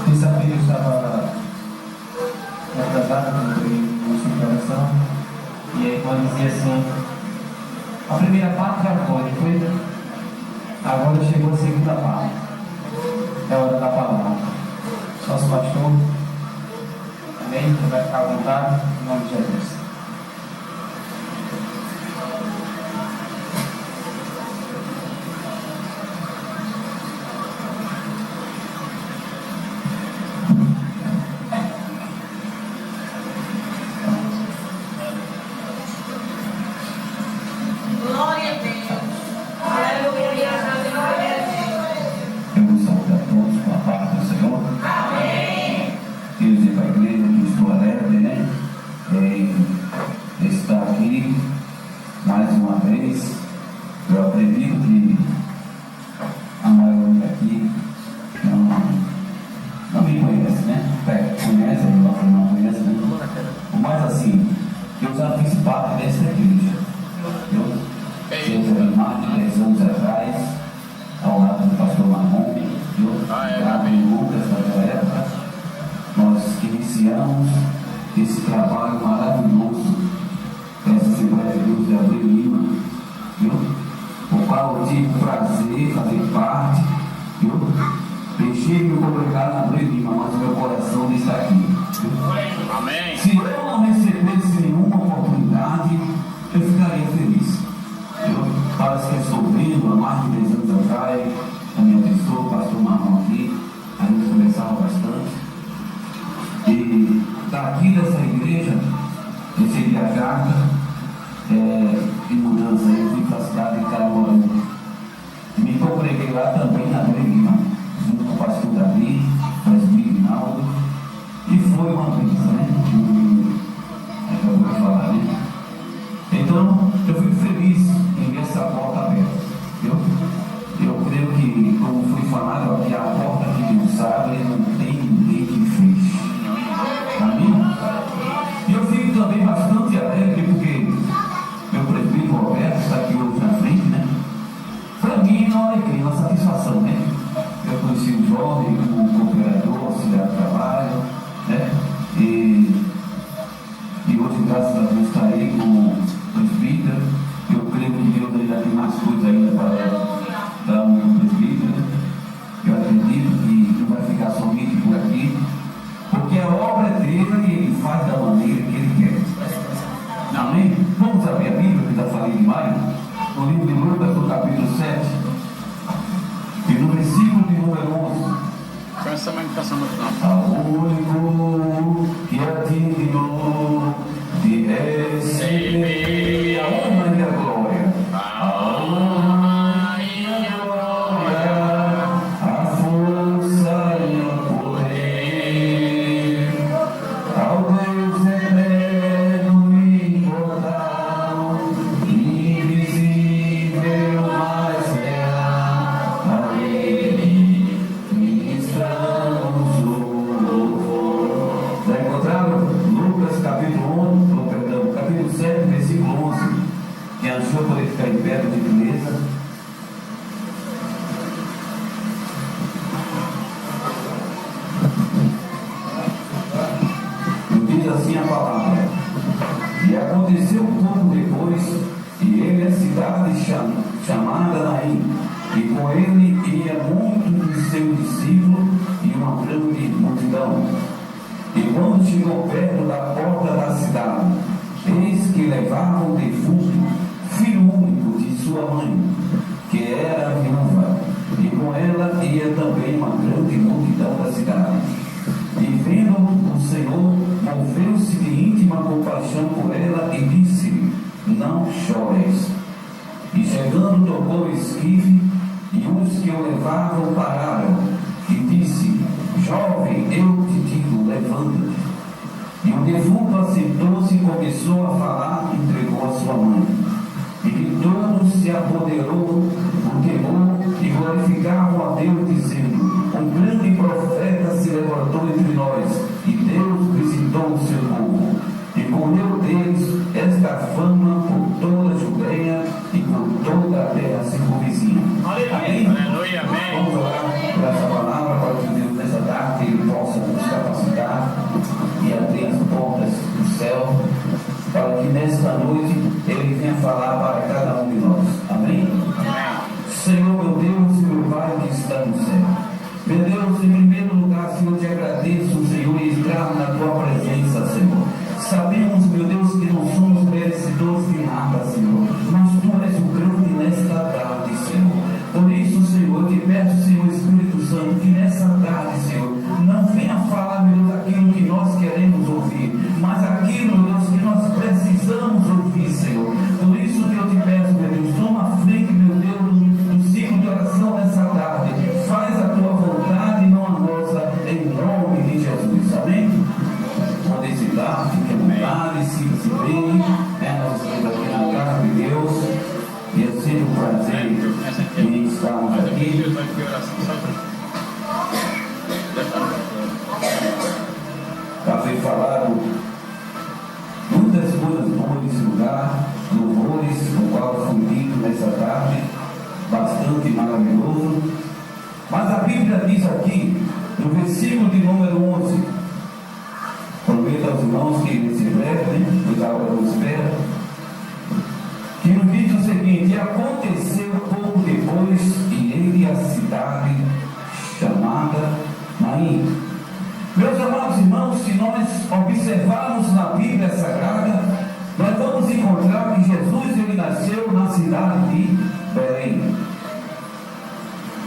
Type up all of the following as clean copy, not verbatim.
Terça-feira eu estava atrasado quando eu fui para a oração, e a irmã dizia assim: a primeira parte já foi, agora chegou a segunda parte, é hora da palavra. Nosso pastor, amém? Você vai ficar à vontade, em nome de Jesus. Esse trabalho maravilhoso, essa Assembleia de Deus de Abreu Lima, viu? O qual eu tive o prazer de fazer parte, viu? Deixei me congregar na Abreu Lima, mas meu coração está aqui, viu? Amém. Se eu não recebesse nenhuma oportunidade, eu ficaria feliz, viu? Parece que é sobrino, há mais de 10 anos atrás, a minha pessoa, o pastor Marrom aqui, a gente conversava bastante. E daqui dessa igreja, recebi a carta de mudança. Eu fui para a cidade de Caruaru. Me congreguei lá também na Abreu Lima, junto com o pastor Davi, o presbítero Rinaldo, e foi uma bênção, né? Eu vou falar, né? Então, eu fico feliz em ver essa porta aberta. Eu creio que, como foi falado aqui, a porta que Deus abre, não tem ninguém que feche. Amém? E eu fico também bastante alegre porque meu presbítero Roberto está aqui hoje na frente, né? Para mim é uma alegria, uma satisfação, né? Eu conheci o jovem como cooperador, auxiliar de trabalho, né? E hoje, graças a Deus, está aí como presbítero. Eu creio que Deus ainda tem mais coisas ainda para dar um presbítero, né? Eu acredito que não vai ficar somente por aqui, porque a obra é dele e ele faz da maneira que ele quer. Amém? Vamos abrir a Bíblia, que já falei demais, no livro de Lucas, no capítulo 7, e no versículo de número 11. Presta a meditação no final. Ao único que é digno de receber a honra e a glória, a honra e a glória, a força e o poder, ao Deus eterno e imortal, invisível, mas real, a Ele ministramos o louvor. Já encontraram? Lucas capítulo 7, versículo 11. Quem achou poder ficar em pé, de beleza. Diz assim a palavra: e aconteceu um pouco depois, e ele a cidade chamada Naim, e com ele ia muitos de seus discípulos e uma grande multidão. E quando chegou perto da porta da cidade, eis que levava o defunto, filho único de sua mãe, que era viúva, e com ela ia também uma grande multidão da cidade. E vendo o Senhor, moveu-se de íntima compaixão por ela e disse: não chores. E chegando, tocou o esquife, e os que o levavam pararam, e disse: jovem, eu te digo, levanta-te. E o defunto assentou-se e começou a falar, entregou a sua mãe. E de todos se apoderou o temor e glorificavam a Deus, dizendo: um grande profeta se levantou entre nós, e Deus visitou fama por toda a Judeia e por toda a terra circunvizinha. Amém? Aleluia, amém. Vamos orar por essa palavra para que Deus nessa tarde Ele possa nos capacitar e abrir as portas do céu para que nesta noite Ele venha falar para cada um de nós. Amém? Senhor, meu Deus e meu Pai que está no céu. Meu Deus, em primeiro lugar, Senhor, te agradeço, Senhor, e entrar na tua presença, Senhor. Sabemos, meu Deus, que não somos merecedores de nada, Senhor, mas tu és o grande nesta tarde, Senhor. Por isso, Senhor, eu te peço, Senhor Espírito Santo, que nessa tarde, Senhor, não venha falar, meu Deus, aquilo que nós queremos ouvir, mas aquilo, meu Deus, que nós precisamos ouvir, Senhor. Por isso que eu te peço, meu Deus, toma a frente, meu Deus, do ciclo de oração nessa tarde. Faz a tua vontade e não a nossa, em nome de Jesus. Amém? Pode citar, fique à vontade, sinta-se bem. Nós estamos aqui na casa de Deus e é sempre um prazer em estarmos aqui. Já foi falado muitas coisas boas nesse lugar, louvores, o qual foi dito nessa tarde, bastante maravilhoso. Mas a Bíblia diz aqui, no versículo de número 11, prometo aos irmãos que nesse breve, pois a hora não espera, que nos diz o seguinte: aconteceu pouco depois, e ele a cidade chamada Naim. Meus amados irmãos, se nós observarmos na Bíblia Sagrada, nós vamos encontrar que Jesus ele nasceu na cidade de Belém.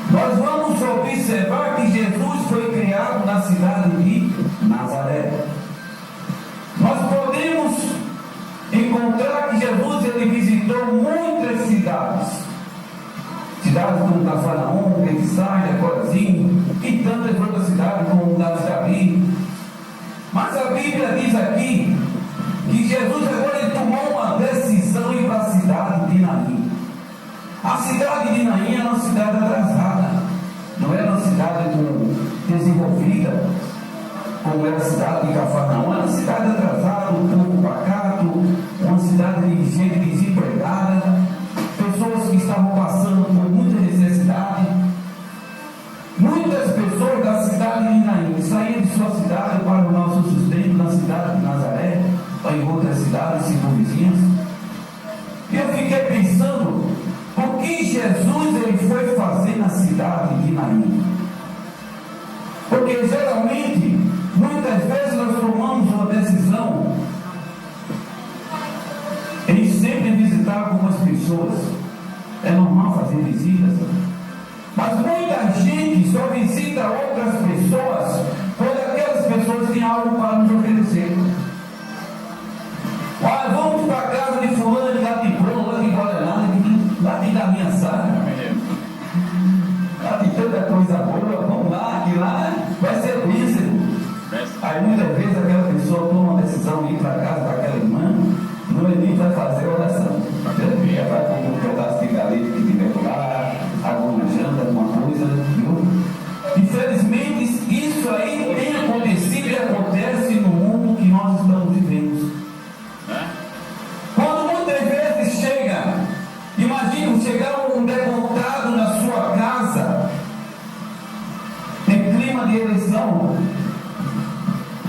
Nós vamos observar que Jesus foi criado na cidade de Nazaré. Nós podemos encontrar que Jesus ele visitou muitas cidades. Cidades como Cafarnaum, Betsaida, Corazim e tantas outras cidades como Nazaré. Mas a Bíblia diz aqui que Jesus agora ele tomou uma decisão em ir para a cidade de Naim. A cidade de Naim era uma cidade atrasada, não era uma cidade desenvolvida como era a cidade de Cafarnaum. Era uma cidade atrasada, um pouco pacato, uma cidade de gente desempregada, pessoas que estavam passando por muita necessidade. Muitas pessoas da cidade de Naim saíam de sua cidade para o nosso sustento na cidade de Nazaré, ou em outras cidades circunvizinhas. E eu fiquei pensando, o que Jesus ele foi fazer na cidade de Naim? Porque geralmente, muitas vezes nós tomamos uma decisão em sempre visitar algumas pessoas. É normal fazer visitas, mas muita gente só visita outras pessoas quando aquelas pessoas têm algo para nos oferecer. Olha, vamos para a casa de fulano, de lá de Bruno, lá de Guaraná, lá de da minha sala. Lá de tanta coisa boa, vamos lá, que lá vai ser bênção. Aí muitas vezes aquela pessoa toma uma decisão de ir para a casa daquela irmã, não é nem para fazer oração. Vai comer um pedaço de galinha que tiver lá, alguma janta, alguma coisa, viu? Infelizmente, isso aí tem acontecido e acontece no mundo que nós estamos vivendo. Quando muitas vezes imagina chegar um deputado na sua casa, em clima de eleição,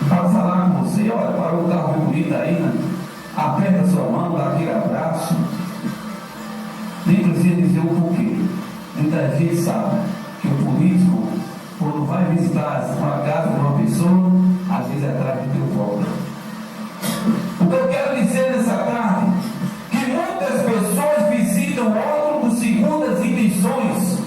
para falar com você: olha, parou o carro bonito aí, né? Aperta sua mão, dá aquele abraço. Nem precisa dizer o porquê. Muita gente sabe que o político, quando vai visitar uma casa de uma pessoa, às vezes atrás de teu volta. O que eu quero dizer nessa tarde, que muitas pessoas visitam órgãos segundo as intenções.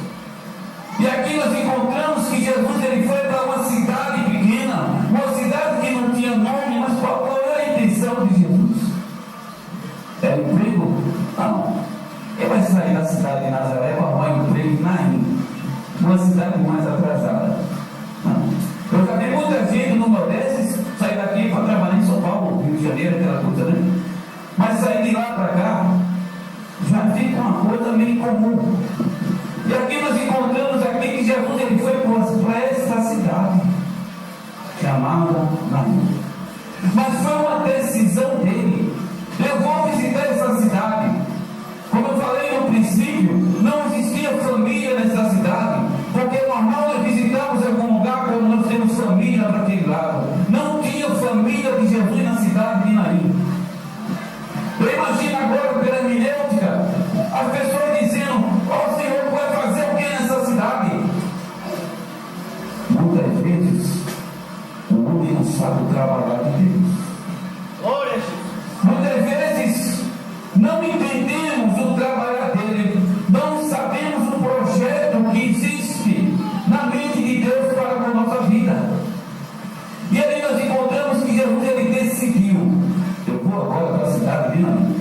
E aqui nós encontramos que Jesus ele foi para uma cidade pequena, uma cidade que não tinha nome, mas qual era a intenção de Jesus? Era emprego? Não. Ele vai sair da cidade de Nazaré para arrumar emprego em Naim, uma cidade mais atrasada. Não. Eu já vi muita gente no Nordeste sair daqui para trabalhar em São Paulo, Rio de Janeiro, aquela coisa, né? Mas sair de lá para cá já fica uma coisa meio comum. E aqui nós encontramos aqui que Jesus ele foi para essa cidade chamada Naim. Mas foi uma decisão dele. Eu vou visitar existia família nessa cidade, porque é normal nós visitamos algum lugar quando nós temos família para aquele lado. Não tinha família de Jesus na cidade de Naim. Eu imagino agora pela hermenêutica, as pessoas dizendo: ó Senhor, vai fazer o que nessa cidade? Muitas vezes o homem não sabe trabalhar de Deus. Muitas vezes não entendemos o trabalhar dele, não sabemos o projeto que existe na mente de Deus para com a nossa vida. E aí nós encontramos que Jesus ele decidiu: eu vou agora para a cidade de Naim.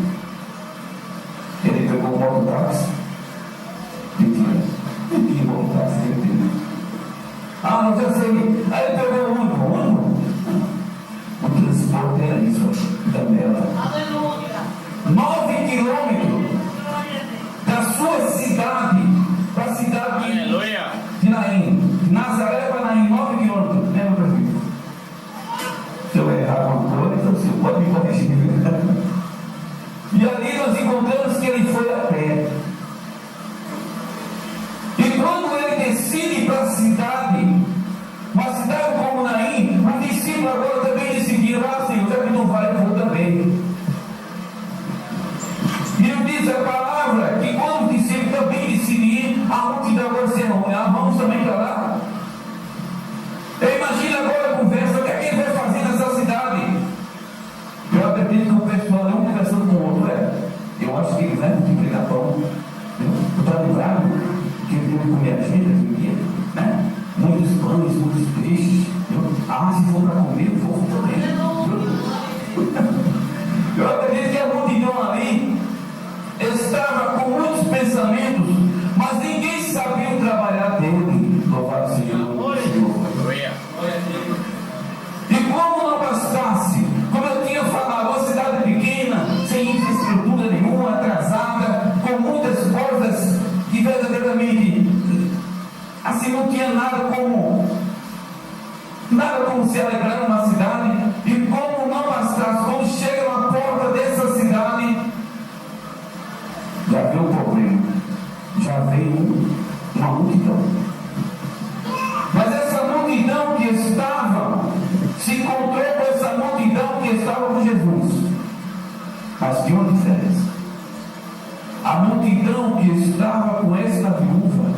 Ele pegou o mototáxi. Mentira, mototáxi ele teve. Ah, não já sei. Aí ele pegou o ônibus. O transporte era isso, Tambela. 9 quilômetros da sua cidade para a cidade de Naim. Nazaré para Naim, 9 quilômetros. Lembra para mim? Se eu errar alguma coisa, você pode me corrigir. E ali nós encontramos que ele foi a pé. E quando ele decide para a cidade, uma cidade como Naim, os discípulos agora também decidiram: ah, Senhor, já que não vai, eu vou também. E ele diz a palavra que quando os discípulos também decidiram, a multidão agora se reúne: ah, vamos também para lá. Eu imagino agora a conversa: o que é que ele vai fazer nessa cidade? Eu acredito que o pessoal não conversando com o outro, eu acho que eles devem pregar pão. Eu estou lembrado que ele deu comer a gente naquele dia, né? Muitos pães, muitos peixes. Ah, se for para comer, eu vou também. Eu acredito que a multidão ali estava com muitos pensamentos, mas ninguém sabia o trabalhar dele. Louvado seja o Senhor. E como não bastasse, como eu tinha falado, uma cidade pequena, sem infraestrutura nenhuma, atrasada, com muitas coisas que verdadeiramente assim não tinha nada como se alegrar numa cidade. E como não bastasse, quando chega na porta dessa cidade, já veio o problema, já veio uma multidão. Mas essa multidão que estava, se encontrou com essa multidão que estava com Jesus. Mas tinha uma diferença: a multidão que estava com essa viúva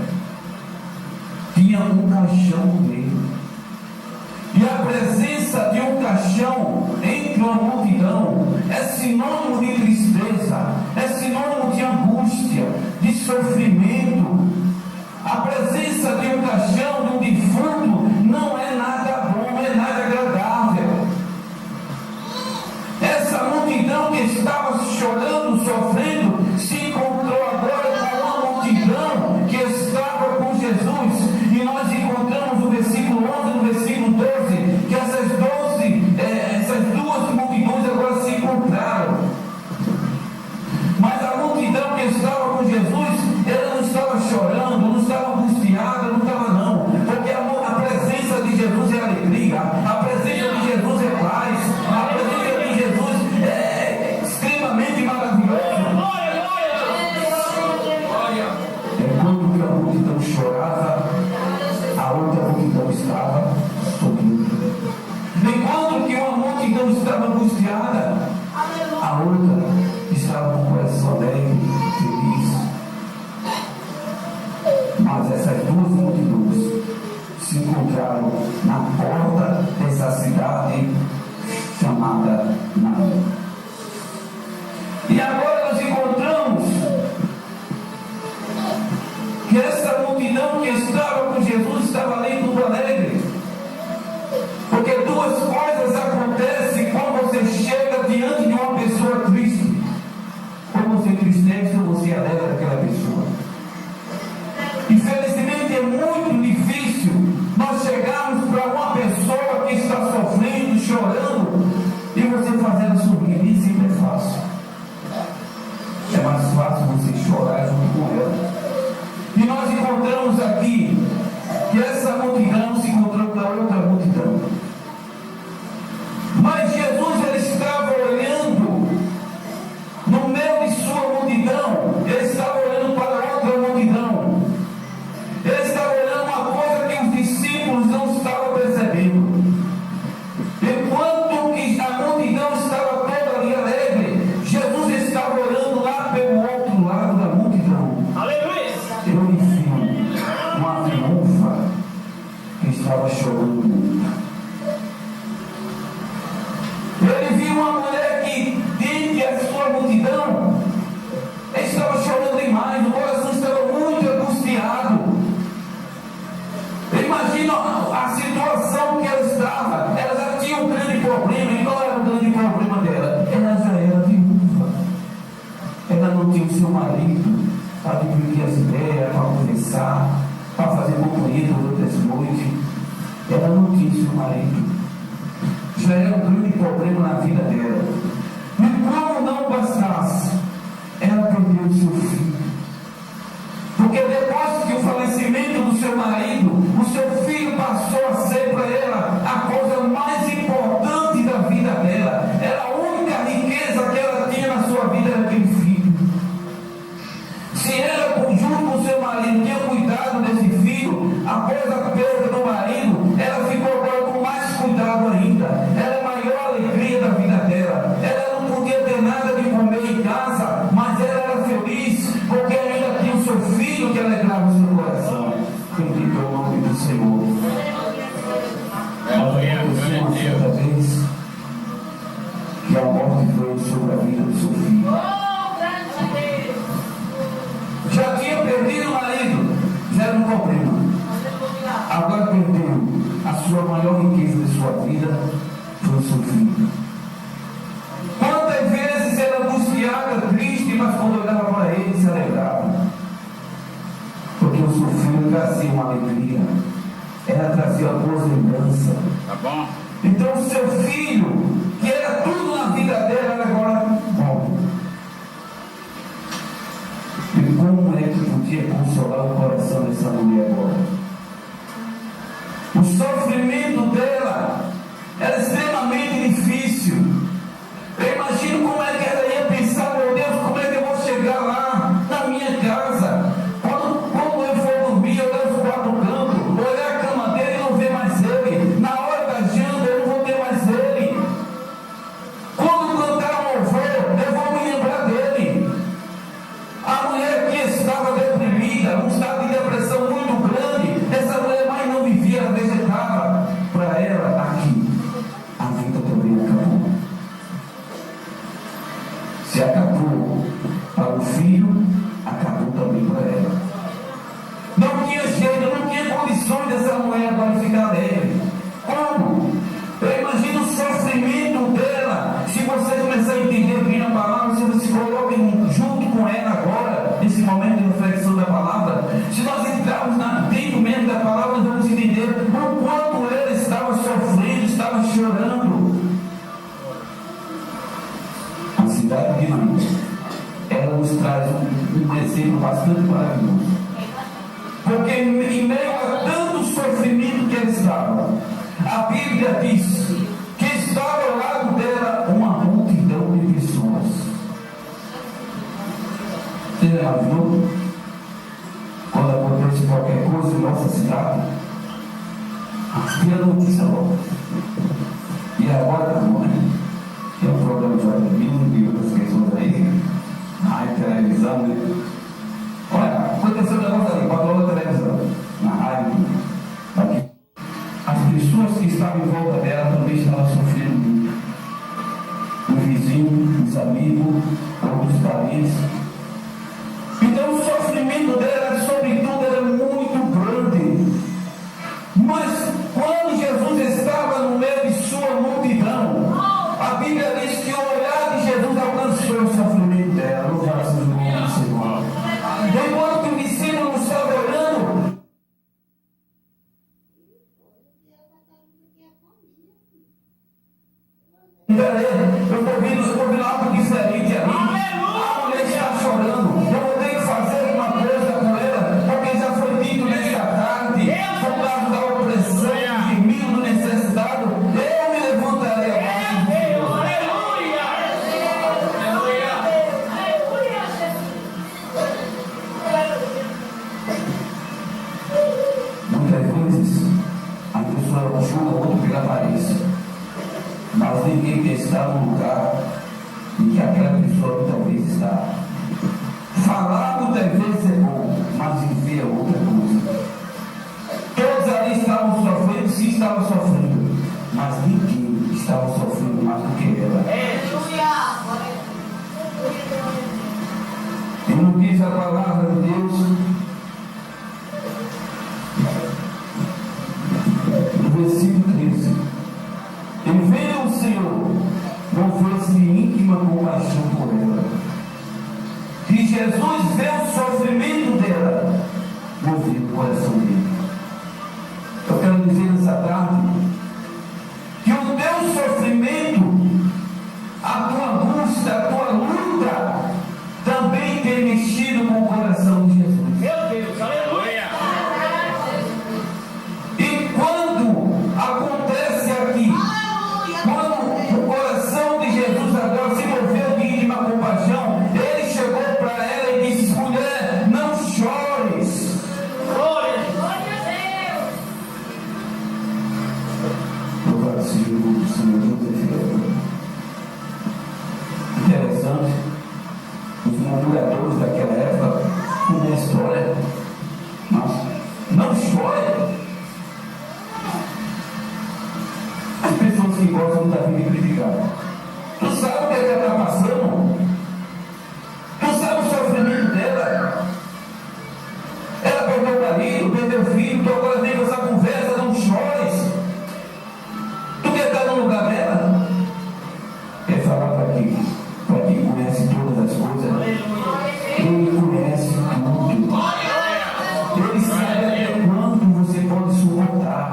tinha um caixão no meio. E a presença de um caixão entre uma multidão é sinônimo de tristeza, é sinônimo de angústia, de sofrimento. A presença de um caixão, de um defunto, não é nada bom, não é nada agradável. Essa multidão que estava chorando, sofrendo, se encontrou agora com uma multidão que estava com Jesus. E nós encontramos no versículo 11 e no versículo 12 que essas duas multidões agora se encontraram. Mas a multidão que estava com Jesus, ela não estava chorando, não estava angustiada, não estava não, porque a presença de Jesus é alegria, a presença de Jesus é paz, a presença de Jesus é extremamente maravilhosa. Enquanto que a multidão chorava, a outra multidão estava sorrindo. Enquanto que uma multidão estava angustiada, a outra estava com o coração alegre, feliz. Mas essas duas multidões se encontraram na porta dessa cidade chamada Naim. E agora nós encontramos que essa multidão que estava com Jesus estava ali tudo alegre. Porque duas coisas acontecem quando você chega diante de uma pessoa triste: ou você entristece ou você alegra aquela pessoa. Infelizmente é muito difícil nós chegarmos para uma pessoa que está sofrendo, chorando, e você fazer ela sorrir. estava chorando muito. Ele viu uma mulher que, dentre a sua multidão, estava chorando demais, o coração estava muito angustiado. Imagina a situação que ela estava. Ela já tinha um grande problema. E qual era o grande problema dela? Ela já era viúva. Ela não tinha o seu marido para dividir as ideias, para conversar, para fazer companhia durante as noites. Ela não tinha o seu marido. Já era um grande problema na vida dela. E como não bastasse, ela perdeu o seu filho. Porque depois que o falecimento do seu marido, o seu filho passou a ser para ela a coisa mais importante da vida dela. Era a única riqueza que ela tinha na sua vida, era aquele filho. Se ela, junto com o seu marido, tinha cuidado desse filho, após a perda do marido, ela ficou agora com mais cuidado ainda. Era a maior alegria da vida dela. Ela não podia ter nada de comer em casa, mas ela era feliz, porque ainda tinha o seu filho que alegrava o seu coração. Bendito é o nome do Senhor. Uma certa vez que a morte veio sobre a vida do seu filho. Já tinha perdido o marido, já era um problema. Agora perdeu a sua maior riqueza de sua vida, foi o seu filho. Quantas vezes era angustiada, triste, mas quando olhava para ele se alegrava. Porque o seu filho trazia uma alegria, ela trazia uma boa lembrança. Tá bom? Então o seu filho, que era tudo na vida dela, era agora morre. E como é que podia consolar o coração dessa mulher agora? O sofrimento dela era extremamente difícil. Eu imagino como é que ela ia pensar: meu Deus, como é que eu vou chegar lá na minha casa? Quando eu for dormir, eu devo ficar no canto, olhar a cama dele e não ver mais ele. Na hora da janta, eu não vou ter mais ele. Quando cantar um louvor, eu vou me lembrar dele. A mulher que estava deprimida, num estado de depressão muito grande, essa mulher mais não vivia, vegetava. Para ela, aqui, a vida também acabou. Se acabou para o filho, acabou também para ela. Não tinha jeito, não tinha condições dessa mulher agora ficar alegre. Como? Eu imagino o sofrimento dela. Se você começar a entender bem a palavra, você se coloca junto com ela agora, nesse momento de reflexão da palavra. Se nós entrarmos dentro mesmo da palavra, nós vamos entender o quanto ela estava sofrendo, estava chorando. A cidade de Naim, ela nos traz um exemplo bastante maravilhoso. Porque em meio a tanto sofrimento que ela estava, a Bíblia diz que estava ao lado dela uma multidão de pessoas. Você já imaginou? Quando acontece qualquer coisa em nossa cidade, aqui a notícia logo. E agora, né? Tem um programa de domingo e outras questões aí, na televisão, né? Olha, aconteceu um negócio ali, passou na televisão, na rádio, aqui. As pessoas que estavam em volta dela também estavam sofrendo muito. O vizinho, os amigos, outros parentes. Então o sofrimento dela, sobretudo, era muito grande. Mas quando Jesus estava no meio de sua multidão, a Bíblia diz que o olhar de Jesus alcançou o sofrimento dela. Louvado seja o nome do Senhor. Enquanto o discípulo estava olhando, eu estou ouvindo algo diferente ali. A mulher está chorando. Eu vou ter que fazer alguma coisa com ela, porque já foi dito nesta tarde, por causa da opressão, do gemido, do necessitado. Eu me levantarei a Deus. Muitas vezes a pessoa julga o outro pela aparência, mas ninguém quer estar no lugar em que aquela pessoa talvez está. Falar muitas vezes é bom, mas viver é outra coisa. Todos ali estavam sofrendo estavam sofrendo mais do que ela. E não diz a palavra de Deus, no versículo 13: e vendo o Senhor, moveu-se de íntima compaixão por ela. E Jesus vê o sofrimento dela, moveu o coração dele. Eu quero dizer nessa tarde que o teu sofrimento, a tua angústia, a tua luta, também tem mexido com o coração de Jesus. Meu Deus, aleluia! E quando acontece aqui, quando o coração de Jesus agora se moveu de íntima compaixão, ele chegou para ela e disse: mulher, não chores. Louvado seja o Senhor Deus é fiel. Interessante, os murmuradores daquela época, como a história, não chore. As pessoas que gostam da vida e criticar, tu sabe o que ela está passando? Tu sabe o sofrimento dela? Ela perdeu o marido, perdeu o filho, tu agora vem com essa conversa, não chores. Tu quer estar no lugar dela? Quer falar para quem conhece todas as coisas? Ele conhece tudo. Ele sabe até quanto você pode suportar.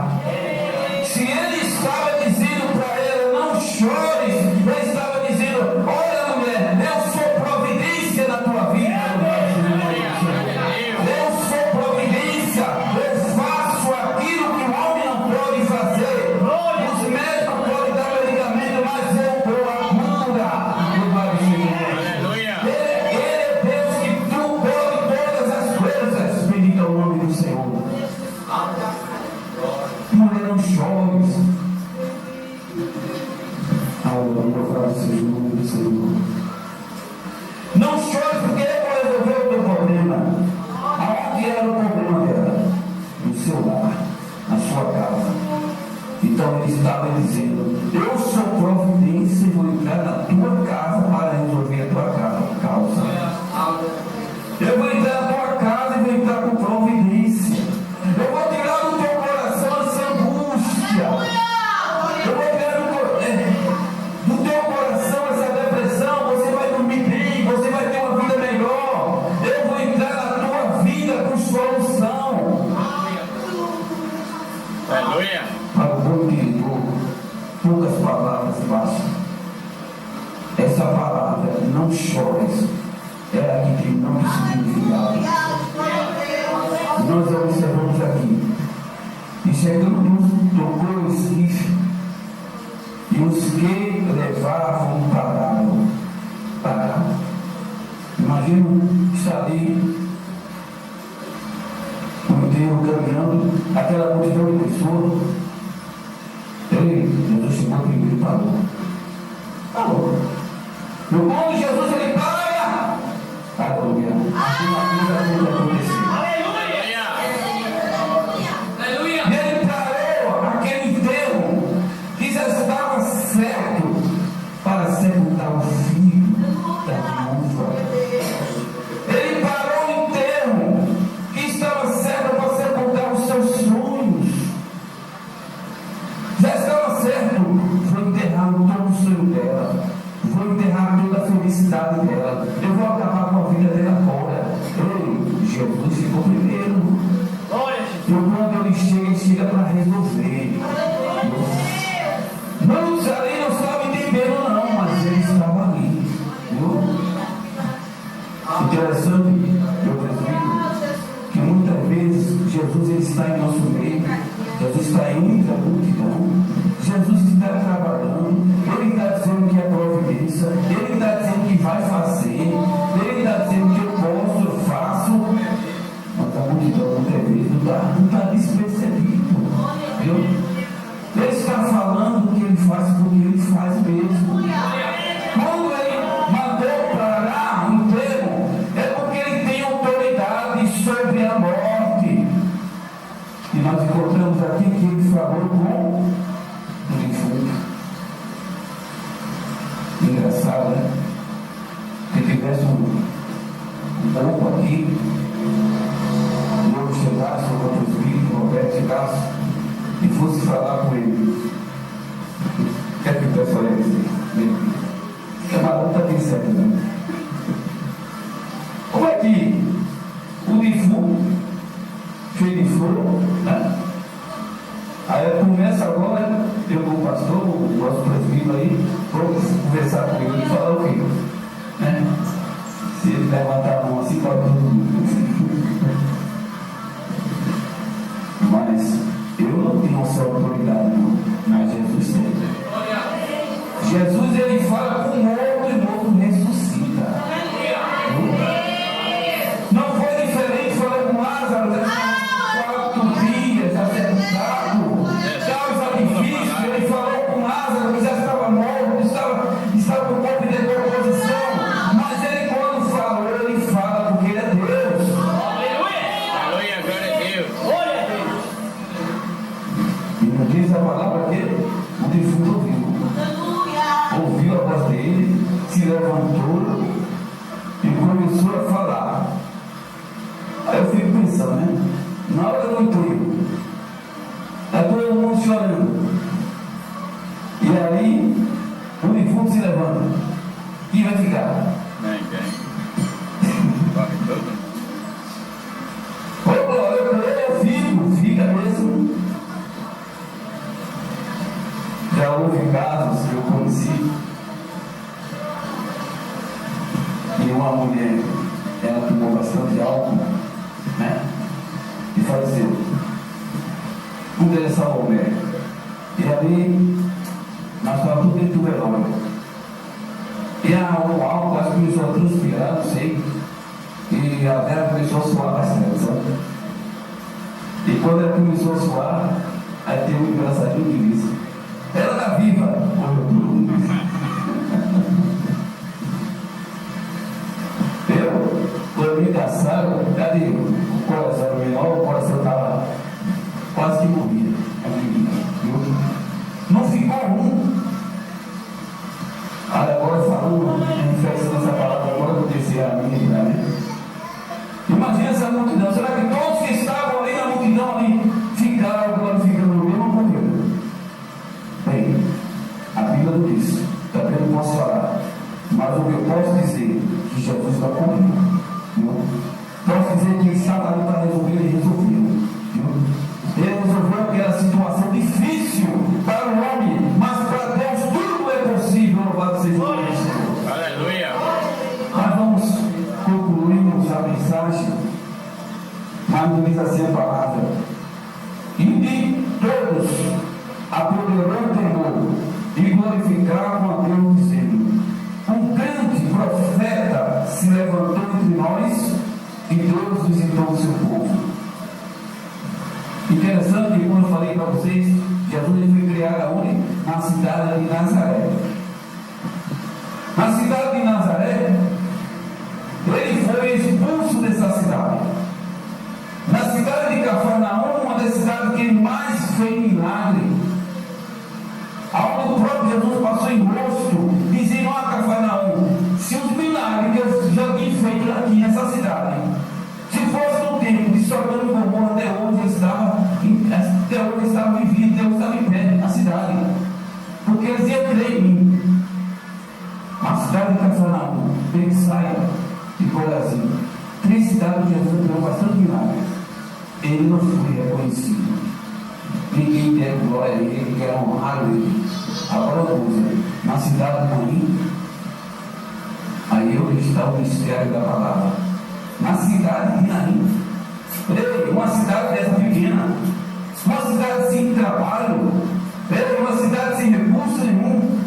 Se ele estava dizendo para ela, não chores, ele estava dizendo: olha, mulher, eu sou providência na tua vida. Eu sou providência, eu faço aquilo que o homem não pode fazer. Os médicos podem dar medicamento, mas eu dou a cura. Louvado seja o Senhor. Ele é Deus que tu pode todas as coisas. Bendito é o nome do Senhor. Mulher, não chores. Aleluia, louvado seja o nome do Senhor. Não chores, porque ele vai resolver o teu problema. Aonde era o problema dela? No seu lar, na sua casa. Então ele estava dizendo: eu sou providência e vou entrar na tua casa para resolver a tua causa. Eu vou entrar na tua casa e vou entrar com providência. Eu vou tirar do teu coração essa angústia. Eu vou tirar do teu coração essa depressão. Você vai dormir bem, você vai ter uma vida melhor. Eu vou entrar na tua vida com solução. Aleluia! Para o bom diretor, poucas palavras bastam. Essa palavra, não chores, é aqui que não significado. Nós observamos aqui, e chegamos, tocou o esquife, e os que levavam pararam. Imagina estar ali, no enterro, caminhando, aquela multidão de pessoas. Jesus chegou primeiro e parou. No nome de Jesus ele para. Aleluia. Aquilo aconteceu. Aleluia! E ele parou aquele enterro que já estava certo para sepultar o filho da viúva. Ele parou o enterro que estava certo para sepultar os seus sonhos. Já estava certo. Vou enterrar todo o sonho dela. Vou enterrar toda a felicidade dela. Eu vou acabar com a vida dela agora. Jesus ficou primeiro. E quando ele chega para resolver. Muitos ali não estavam entendendo, não, mas ele estava ali. Viu? Interessante, eu prefiro que muitas vezes Jesus ele está em nosso meio. Jesus está entre a multidão. Jesus está trabalhando. Ele está dizendo que é providência. Ele está dizendo que vai fazer. Ele está dizendo que eu posso, eu faço. Mas a multidão muitas vezes não está despercebido. Viu? Ele está falando que ele faz porque ele faz mesmo. Quando ele mandou parar um termo, é porque ele tem autoridade sobre a morte. E nós encontramos aqui que ele falou com o defunto. ele. Quer que o pessoal é assim? O camarão está bem certo, né? Como é que o defunto, cheio de flor, né? Aí começa agora, eu com o pastor, o nosso presbítero aí, vamos conversar com ele e falar o quê? Né? Se ele levantar a mão assim para todo mundo. Mas eu não tenho essa autoridade, não. Mas Jesus tem. Jesus, ele fala com o morto e o morto ressuscita. Não foi diferente falar com Lázaro, né? 4 dias, acertado, causa difícil. Ele falou com Lázaro que já estava morto, estava com o corpo em decomposição. Mas ele, quando falou, ele fala porque ele é Deus. Aleluia, glória a Deus. Glória a Deus. E não diz a palavra dele, o defunto ouviu a voz dele, se levantou e começou a falar. Aí eu fico pensando, né? Na hora do enterro, está todo mundo chorando. E aí, o defunto se levanta. Quem vai ficar? Corre todo. Eu fica mesmo. Já houve casos que eu conheci e uma mulher, ela tomou bastante álcool, né? E faleceu. Um deles Salomé. E ali, nós estávamos tudo dentro do velório. E o álcool acho que começou a transpirar, não sei. E a Vera começou a suar bastante, sabe? E quando ela começou a suar, aí tem um engraçadinho que disse: ela está viva. Quando me caçaram, cadê o coração menor? O coração estava quase que morrido. Não ficou um. Agora falando, infecção essa palavra, agora acontecer a minha, né? Imagina essa multidão. Será que todos que estavam ali na multidão ali ficaram glorificando o mesmo morreu? Bem, a Bíblia não diz, também não posso falar, mas o que eu posso dizer é que Jesus está comigo. Posso dizer que estava ali para resolver, ele resolveu. Ele resolveu aquela situação difícil para o homem, mas para Deus tudo é possível. Louvado seja o Senhor. Aleluia. Mas vamos concluirmos a mensagem, mas não diz assim a palavra. E de todos apoderou o temor e glorificavam a Deus, dizendo: um grande profeta se levantou entre nós e Deus visitou o seu povo. Interessante que, como eu falei para vocês, Jesus ele foi criado aonde? Na cidade de Nazaré. Na cidade de Nazaré, ele foi expulso dessa cidade. Na cidade de Cafarnaum, uma das cidades que mais fez milagre, aonde o próprio Jesus passou em rosto, dizendo: a Cafarnaum, se os milagres que eu já tinha feito aqui nessa cidade, se fosse no tempo de Sodoma e Gomorra, até hoje estava vivido, Deus estava em pé na cidade, porque eles iam crer em mim. A cidade de Cafarnaum, Betsaida e Corazim, 3 cidades onde Jesus deu bastante milagres, ele não foi reconhecido. Ninguém deu glória a ele, que era honrado ele. Agora coisa, na cidade de Naim, aí onde está o mistério da palavra. Na cidade de Naim, uma cidade dessa pequena, uma cidade sem trabalho, uma cidade sem recurso nenhum,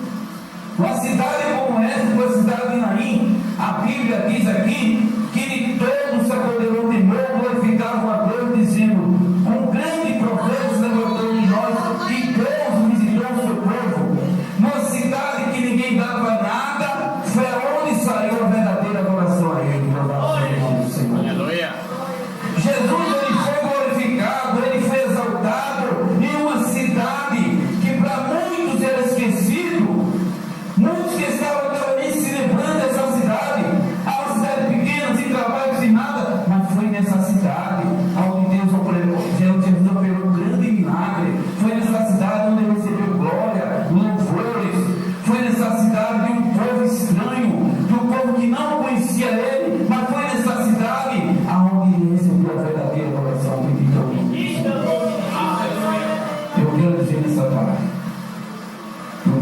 uma cidade como essa, uma cidade de Naim, a Bíblia diz aqui que todos se apoderou de novo, glorificavam a Deus, dizendo: um grande profeta se levantou de nós e Deus visitou o seu povo. Numa cidade que ninguém dava nada, foi onde saiu a verdadeira adoração a ele. Aleluia. Jesus ele foi glorificado, ele foi exaltado em uma cidade que para muitos era esquecido. Muitos que estavam nem se lembrando dessa cidade, a uma cidade pequena,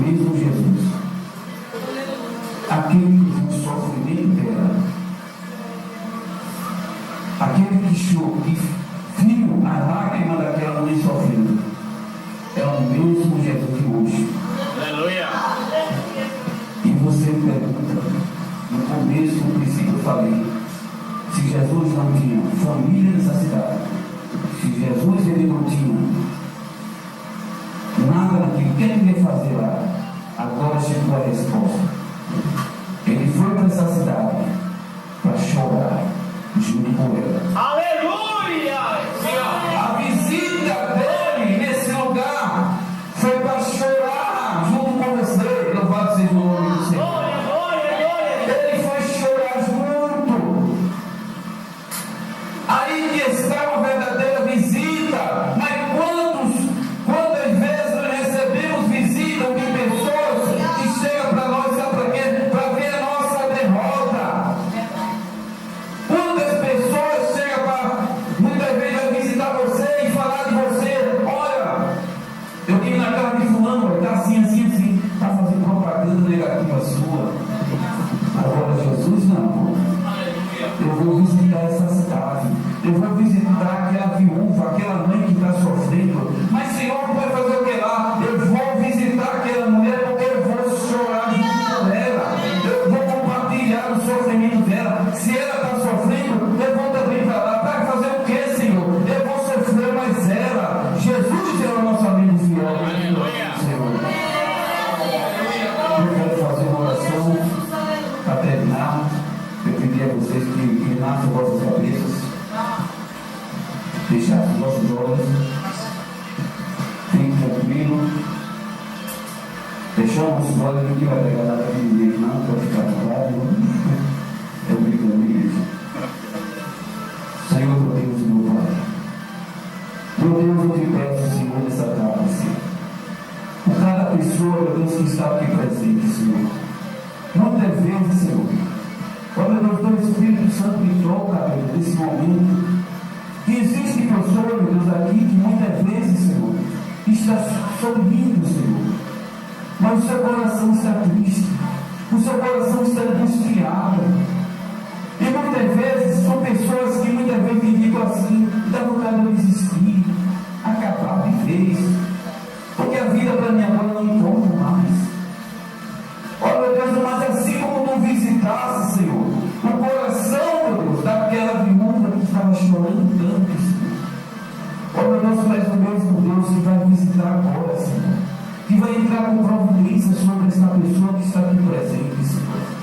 mesmo Jesus, aquele que viu o sofrimento dela, aquele que chorou, que viu a lágrima daquela mãe sofrendo, é o mesmo Jesus de hoje. Aleluia. E você pergunta, no começo, no princípio eu falei, se Jesus não tinha família nessa cidade, se Jesus ele não tinha nada daquilo que ele ia fazer lá, agora chegou a resposta. Ele foi para essa cidade para chorar junto com ela. Aleluia. A visita dele nesse lugar foi para chorar junto com você. Louvado seja o nome do Senhor. Glória, glória, glória. Ele foi chorar junto. Aí que estava a verdadeira visita. Mas quantas vezes nós recebemos visita de pessoas que chegam para nós, sabe para quê? Para ver a nossa derrota. Quantas pessoas chegam para muitas vezes visitar você e falar de você: olha, eu tive na casa de fulano, está assim, assim, assim, está fazendo propaganda negativa sua. Agora Jesus não. Eu vou visitar essa cidade, eu vou visitar aquela viúva, aquela mãe que está sofrendo. Mas Senhor, não vai fazer o que lá? Eu vou visitar aquela mulher porque eu vou chorar junto com ela, eu vou compartilhar o sofrimento dela. Se ela está sofrendo, eu vou também para lá. Para fazer o que, Senhor? Eu vou sofrer mais ela. Jesus é o nosso amigo fiel. Aleluia. Senhor, eu quero fazer uma oração para terminar. Eu pedi a vocês que inclinassem vossas cabeças, deixassem os vossos olhos, fiquem tranquilos, fechamos os olhos, ninguém vai pegar nada de ninguém, não, pode ficar claro. Eu brigo na igreja. Senhor, meu Deus e meu Pai, meu Deus, eu te peço, Senhor, nessa tarde, Senhor, por cada pessoa, meu Deus, que está aqui presente, Senhor, muitas vezes, Senhor, olha, meu Deus, o Espírito Santo me toca, meu Deus, nesse momento. Que existem pessoas, meu Deus, aqui que muitas vezes, Senhor, está sorrindo, Senhor, mas o seu coração está triste, o seu coração está angustiado. E muitas vezes são pessoas que muitas vezes ficam assim, dá vontade de desistir, acabar de vez, porque a vida para mim agora não importa mais. Ó meu Deus, mas assim como tu visitasse, Senhor, o coração, meu Deus, daquela viúva que estava chorando tanto, Senhor. Ó meu Deus, tu és o mesmo Deus que vai visitar agora, Senhor, que vai entrar com providência sobre essa pessoa que está aqui presente, Senhor.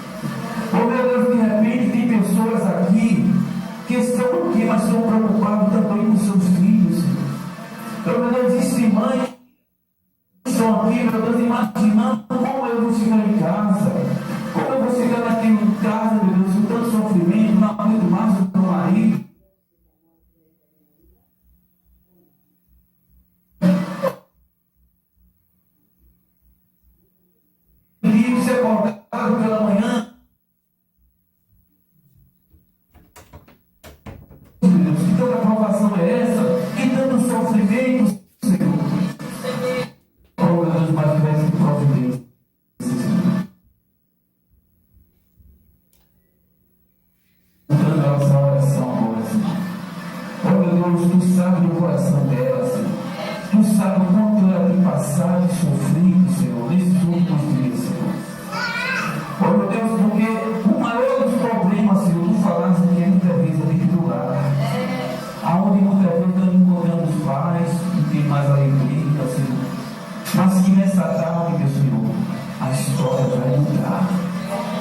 Ó meu Deus, de repente tem pessoas aqui que estão aqui, mas estão preocupadas também com seus filhos, Senhor. Ó meu Deus, existem mães que estão aqui, meu Deus, imaginando como eu vou chegar em casa, como eu vou chegar naquele em casa, meu Deus, com tanto sofrimento, não aguento mais o meu marido. E ser acordado pela manhã. Meu Deus, que tanta provação é essa? Que tanto sofrimento, Senhor. Oh, meu Deus, mas tivesse providência, Senhor. Entrando na nossa oração agora, Senhor. Oh, meu Deus, tu sabe do coração dela, Senhor. Tu sabe o quanto ela tem passado e sofrido, Senhor, nesses últimos dias, Senhor. Oh, meu Deus, porque o maior dos problemas, Senhor, tu falaste que é muitas vezes a gente do lar, aonde muitas vezes nós encontramos paz, não tem mais alegria, Senhor. Mas que nessa tarde, meu Senhor, a história vai mudar.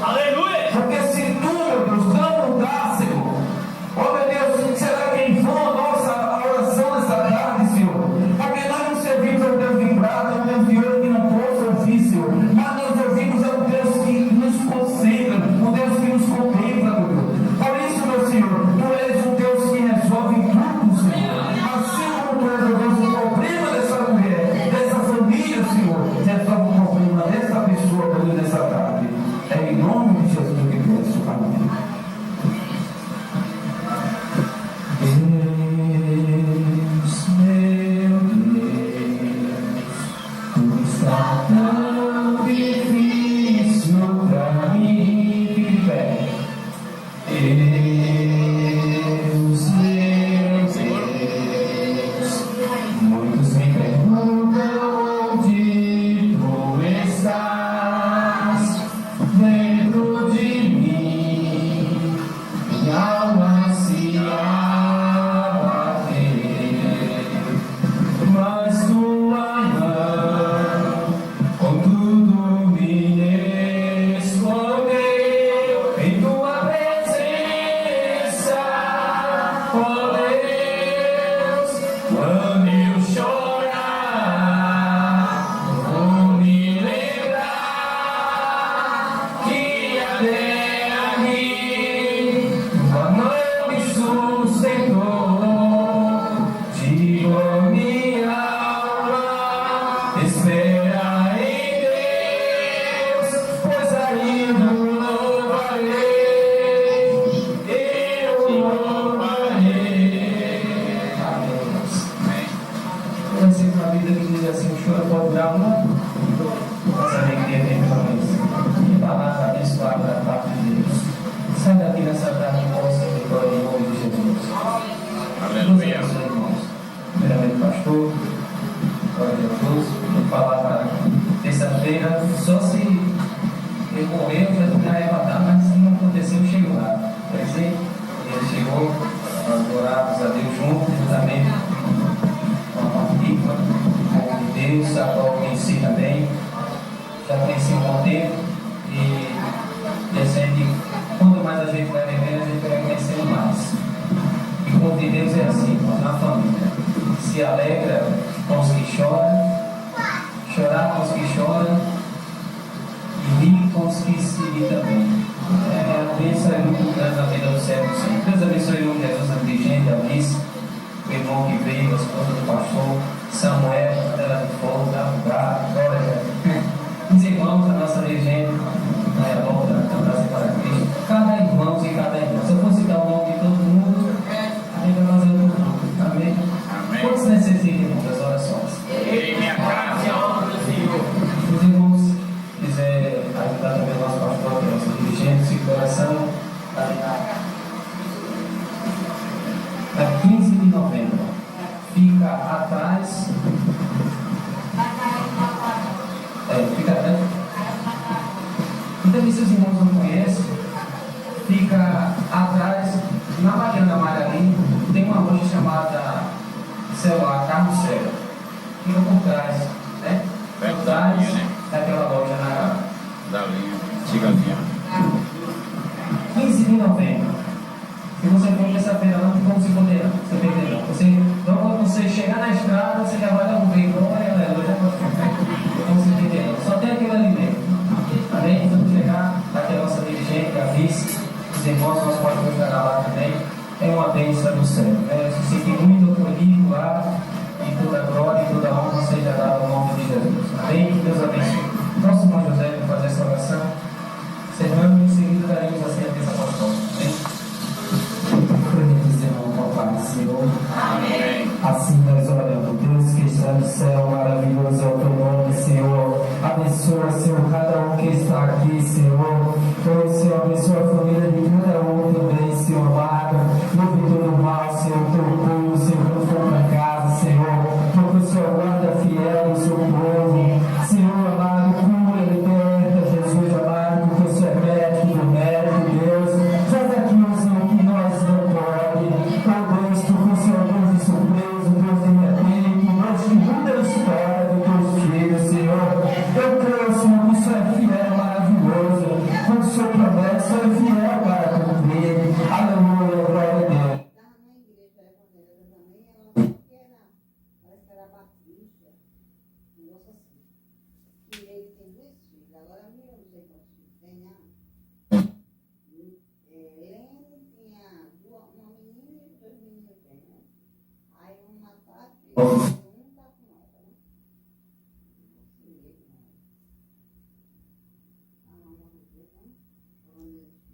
Aleluia. Porque se tu, meu Deus, não mudar, Senhor, oh meu Deus, será que em vão a nossa oração nessa tarde, Senhor? Porque nós não servimos ao Deus de prata, ao Deus de ouro que não possa ouvir, Senhor. Mas nós ouvimos ao Deus que nos concentra, o Deus que nos contempla, meu Deus. Por isso, meu Senhor, tu és um Deus que resolve tudo, Senhor. Assim como tu resolveste o problema dessa mulher, dessa família, Senhor, resolve o problema dessa pessoa também nessa tarde. É em nome de Jesus que eu peço. Amém. Deus, meu Deus, tu está tão sacrifício pra mim. Fique de pé. Deus, muitos me perguntam onde tu estás, dentro de mim, minha alma se abater, mas tua mão com tudo me escondeu em tua presença, ó Deus. Quando eu chorar, vou me lembrar que até aqui tua mão me sustentou. Digo a minha alma, espera em Deus, pois ainda louvarei, eu louvarei. Amém. Eu nasci com uma vida que diz assim: o choro pode durar um ano, mas a alegria vem pela manhã. Que palavra abençoada da parte de Deus. Sai daqui nessa tarde com você, vitória em nome de Jesus. Aleluia. Deus abençoe, irmãos. Primeiramente, pastor, glória a Deus. Vou falar para terça-feira, só se ele morreu, já ia arrebatar, mas se não aconteceu, chegou lá. Quer dizer, ele chegou, nós adoramos a Deus juntos, juntamente com a partícula, o povo de Deus, a qual eu conheci também, já conheci um bom tempo, e sempre, quanto mais a gente vai vivendo, a gente vai conhecendo mais. E o povo de Deus é assim, irmãos, na família. Se alegra com os que choram, chorar com os que choram, e rir com os que se ri também. A bênção é muito grande na vida do servo do Senhor. Deus abençoe o nome de Jesus, a dirigente, a Alice, o irmão que veio, a esposa do pastor, Samuel, a dela de fogo, da glória. Os irmãos da nossa dirigente, a volta da Brasil para Cristo, cada irmão e cada irmã. Se eu fosse citar o nome de todo mundo, a gente vai fazer tudo. Amém? Quantos necessitam, irmãos, das orações? Em minha casa, a obra do Senhor. Os irmãos quiserem ajudar também o nosso pastor, que é nosso dirigente, de coração, na 15 de novembro, fica atrás. Fica atrás. Então, se os irmãos não conhecem, fica atrás, na Mariana Margarina, tem uma loja chamada Celular Carro Céu. Fica por trás, né? Por trás daquela loja Da linha. Tigazinha. 15 de novembro. Se você for terça-feira, não tem como se poder, não. Você perder, não. Quando você chegar na estrada, você já vai dar um bem. Glória, aleluia. Não se perder, não. Só tem aquilo ali dentro. Amém? Então, chegar aqui a nossa dirigente, a vice, os irmãos, nós podemos jogar lá também. É uma bênção do céu. Né? Se sentir muito acolhido lá, e toda glória e toda honra seja dada ao nome de Jesus. Amém? Que Deus abençoe. Nosso irmão José vai fazer essa oração. Servando em seguida daremos assim a bênção apostólica. Amém? Permita, irmão, com a paz do Senhor. Amém. Assim nós oramos. Deus que está no céu, maravilhoso é o teu nome, Senhor. Abençoa, Senhor, cada um que está aqui, Senhor. Oh, Senhor, abençoa a família de cada um também, Senhor amado. Louve todo mal, Senhor, teu povo, Senhor, quando for para casa, Senhor. Porque o Senhor guarda fiel o seu povo. Senhor amado, cura, liberta, Jesus amado, porque o Senhor é médico do médico, Deus. Faz aqui, Senhor, que nós não podemos. Oh, Deus, porque o Senhor é Deus de surpresa, Deus de repente, Deus que muda a história dos teus filhos, Senhor. Eu creio, Senhor, que o Senhor é fiel, maravilhoso. Quando o Senhor promete, o Senhor é fiel para cumprir. Aleluia, glória a Deus. Estava na igreja evangélica também, ela que era, parece que era batista, um negócio assim.